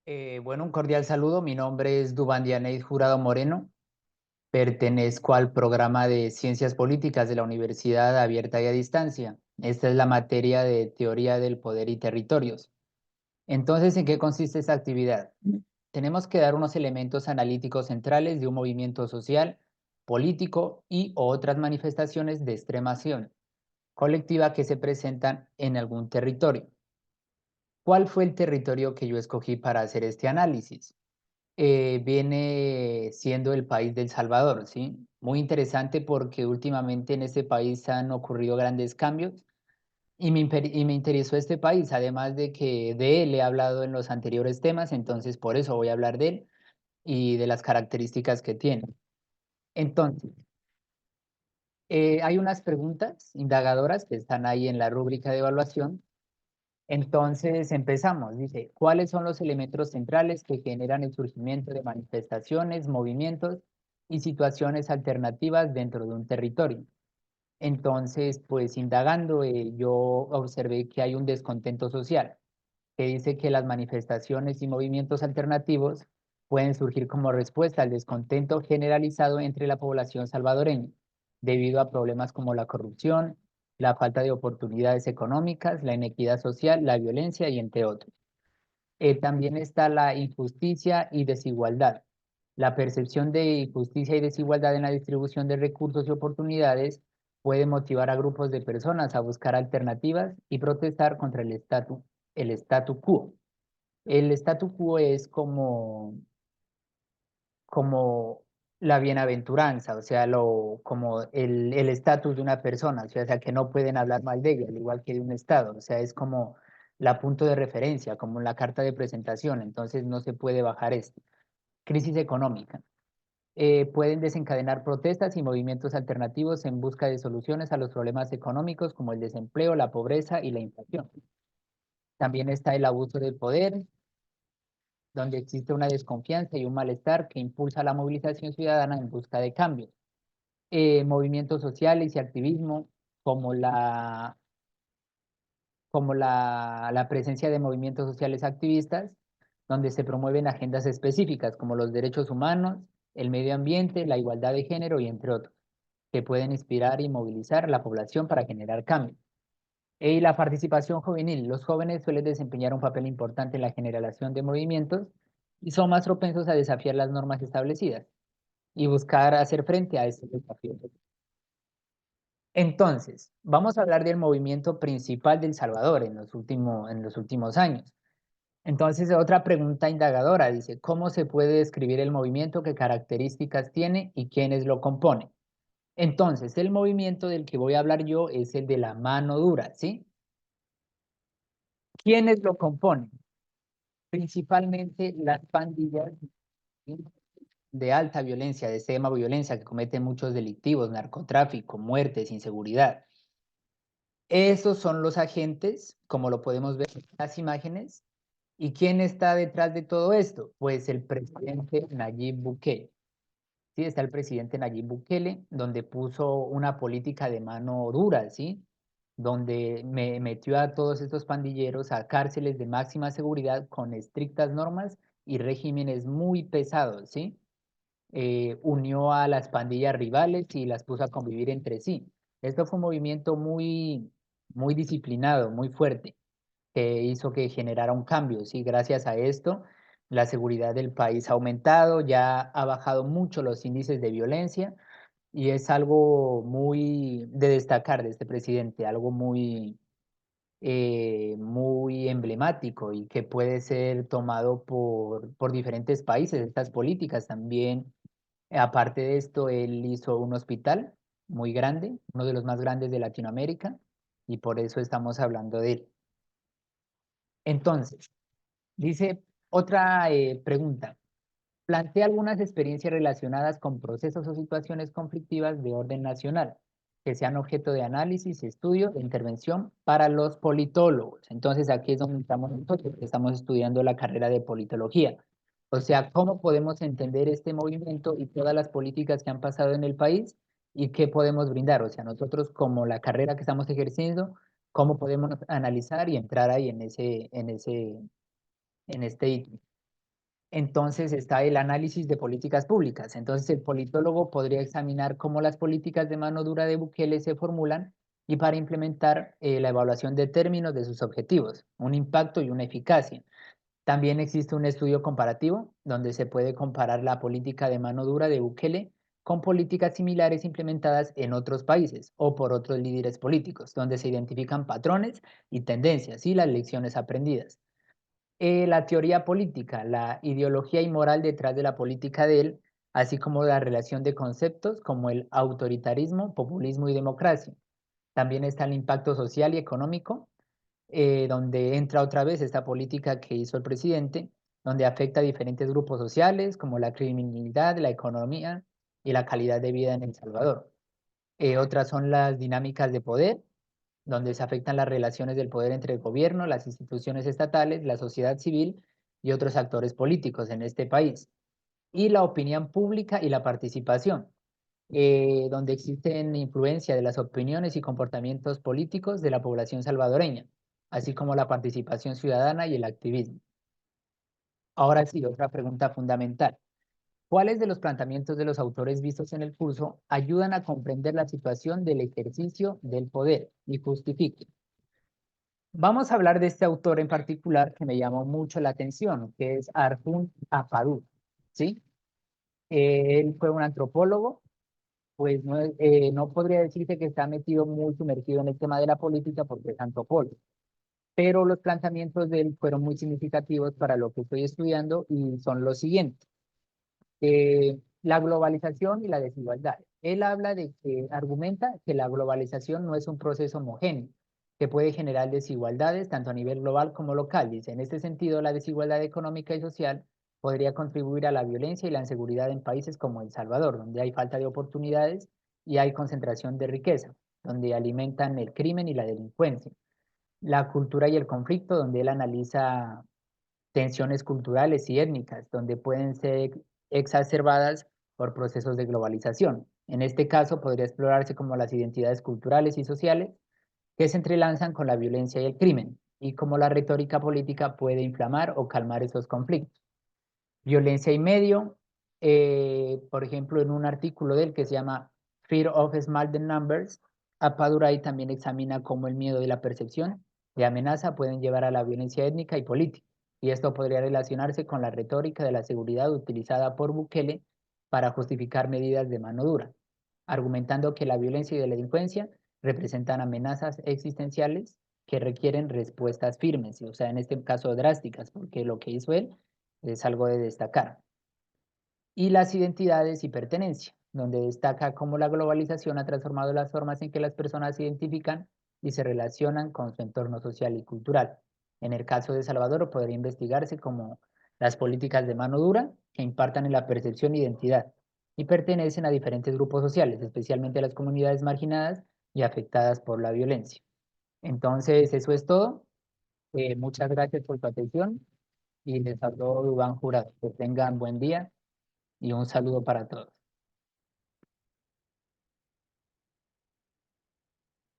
Bueno, un cordial saludo. Mi nombre es Duván Dianeis Jurado Moreno. Pertenezco al programa de Ciencias Políticas de la Universidad Abierta y a Distancia. Esta es la materia de Teoría del Poder y Territorios. Entonces, ¿en qué consiste esta actividad? Tenemos que dar unos elementos analíticos centrales de un movimiento social, político y otras manifestaciones de extremación colectiva que se presentan en algún territorio. ¿Cuál fue el territorio que yo escogí para hacer este análisis? Viene siendo el país del Salvador, ¿sí? Muy interesante porque últimamente en este país han ocurrido grandes cambios y me interesó este país, además de que de él he hablado en los anteriores temas, entonces por eso voy a hablar de él y de las características que tiene. Entonces, hay unas preguntas indagadoras que están ahí en la rúbrica de evaluación. Entonces empezamos, dice, ¿cuáles son los elementos centrales que generan el surgimiento de manifestaciones, movimientos y situaciones alternativas dentro de un territorio? Entonces, pues indagando, yo observé que hay un descontento social, que dice que las manifestaciones y movimientos alternativos pueden surgir como respuesta al descontento generalizado entre la población salvadoreña, debido a problemas como la corrupción, la falta de oportunidades económicas, la inequidad social, la violencia y entre otros. También está la injusticia y desigualdad. La percepción de injusticia y desigualdad en la distribución de recursos y oportunidades puede motivar a grupos de personas a buscar alternativas y protestar contra el statu quo. El statu quo es como la bienaventuranza, o sea, como el estatus de una persona, o sea, que no pueden hablar mal de ella, al igual que de un estado, o sea, es como la punto de referencia, como la carta de presentación, entonces no se puede bajar esto. Crisis económica. Pueden desencadenar protestas y movimientos alternativos en busca de soluciones a los problemas económicos como el desempleo, la pobreza y la inflación. También está el abuso del poder, donde existe una desconfianza y un malestar que impulsa la movilización ciudadana en busca de cambios. Movimientos sociales y activismo, como la presencia de movimientos sociales activistas, donde se promueven agendas específicas como los derechos humanos, el medio ambiente, la igualdad de género y entre otros, que pueden inspirar y movilizar a la población para generar cambios. Y la participación juvenil. Los jóvenes suelen desempeñar un papel importante en la generación de movimientos y son más propensos a desafiar las normas establecidas y buscar hacer frente a estos desafíos. Entonces, vamos a hablar del movimiento principal de El Salvador en los últimos años. Entonces, otra pregunta indagadora dice, ¿cómo se puede describir el movimiento, qué características tiene y quiénes lo componen? Entonces, el movimiento del que voy a hablar yo es el de la mano dura, ¿sí? ¿Quiénes lo componen? Principalmente las pandillas de alta violencia, de extrema violencia, que cometen muchos delictivos, narcotráfico, muertes, inseguridad. Esos son los agentes, como lo podemos ver en las imágenes. ¿Y quién está detrás de todo esto? Pues el presidente Nayib Bukele. Sí, está el presidente Nayib Bukele, donde puso una política de mano dura, ¿sí? Donde metió a todos estos pandilleros a cárceles de máxima seguridad con estrictas normas y regímenes muy pesados, ¿sí? Unió a las pandillas rivales y las puso a convivir entre sí. Esto fue un movimiento muy disciplinado, muy fuerte, que hizo que generara un cambio, ¿sí? Gracias a esto, la seguridad del país ha aumentado, ya ha bajado mucho los índices de violencia y es algo muy de destacar de este presidente, algo muy emblemático y que puede ser tomado por diferentes países, estas políticas también. Aparte de esto, él hizo un hospital muy grande, uno de los más grandes de Latinoamérica, y por eso estamos hablando de él. Entonces, dice otra pregunta. Plantea algunas experiencias relacionadas con procesos o situaciones conflictivas de orden nacional que sean objeto de análisis, estudio e intervención para los politólogos. Entonces, aquí es donde estamos nosotros, que estamos estudiando la carrera de politología. O sea, cómo podemos entender este movimiento y todas las políticas que han pasado en el país y qué podemos brindar. O sea, nosotros como la carrera que estamos ejerciendo, cómo podemos analizar y entrar ahí en este ítem. Entonces está el análisis de políticas públicas. Entonces el politólogo podría examinar cómo las políticas de mano dura de Bukele se formulan y para implementar la evaluación de términos de sus objetivos, un impacto y una eficacia. También existe un estudio comparativo donde se puede comparar la política de mano dura de Bukele con políticas similares implementadas en otros países o por otros líderes políticos, donde se identifican patrones y tendencias y las lecciones aprendidas. La teoría política, la ideología y moral detrás de la política de él, así como la relación de conceptos como el autoritarismo, populismo y democracia. También está el impacto social y económico, donde entra otra vez esta política que hizo el presidente, donde afecta a diferentes grupos sociales como la criminalidad, la economía y la calidad de vida en El Salvador. Otras son las dinámicas de poder, donde se afectan las relaciones del poder entre el gobierno, las instituciones estatales, la sociedad civil y otros actores políticos en este país. Y la opinión pública y la participación, donde existen influencia de las opiniones y comportamientos políticos de la población salvadoreña, así como la participación ciudadana y el activismo. Ahora sí, otra pregunta fundamental. ¿Cuáles de los planteamientos de los autores vistos en el curso ayudan a comprender la situación del ejercicio del poder y justifiquen? Vamos a hablar de este autor en particular que me llamó mucho la atención, que es Arjun Apadur, ¿sí? Él fue un antropólogo, pues no, no podría decirse que está metido muy sumergido en el tema de la política porque es antropólogo, pero los planteamientos de él fueron muy significativos para lo que estoy estudiando y son los siguientes. La globalización y la desigualdad. Él habla de que argumenta que la globalización no es un proceso homogéneo, que puede generar desigualdades tanto a nivel global como local. Dice, en este sentido, la desigualdad económica y social podría contribuir a la violencia y la inseguridad en países como El Salvador, donde hay falta de oportunidades y hay concentración de riqueza, donde alimentan el crimen y la delincuencia. La cultura y el conflicto, donde él analiza tensiones culturales y étnicas, donde pueden ser exacerbadas por procesos de globalización. En este caso, podría explorarse como las identidades culturales y sociales que se entrelazan con la violencia y el crimen, y cómo la retórica política puede inflamar o calmar esos conflictos. Violencia y medio, por ejemplo, en un artículo del que se llama Fear of Small Numbers, Apadurai también examina cómo el miedo y la percepción de amenaza pueden llevar a la violencia étnica y política, y esto podría relacionarse con la retórica de la seguridad utilizada por Bukele para justificar medidas de mano dura, argumentando que la violencia y la delincuencia representan amenazas existenciales que requieren respuestas firmes, o sea, en este caso drásticas, porque lo que hizo él es algo de destacar. Y las identidades y pertenencia, donde destaca cómo la globalización ha transformado las formas en que las personas se identifican y se relacionan con su entorno social y cultural. En el caso de Salvador, podría investigarse como las políticas de mano dura que impartan en la percepción de identidad y pertenecen a diferentes grupos sociales, especialmente a las comunidades marginadas y afectadas por la violencia. Entonces, eso es todo. Muchas gracias por tu atención y les habló Dubán Jurado. Que tengan buen día y un saludo para todos.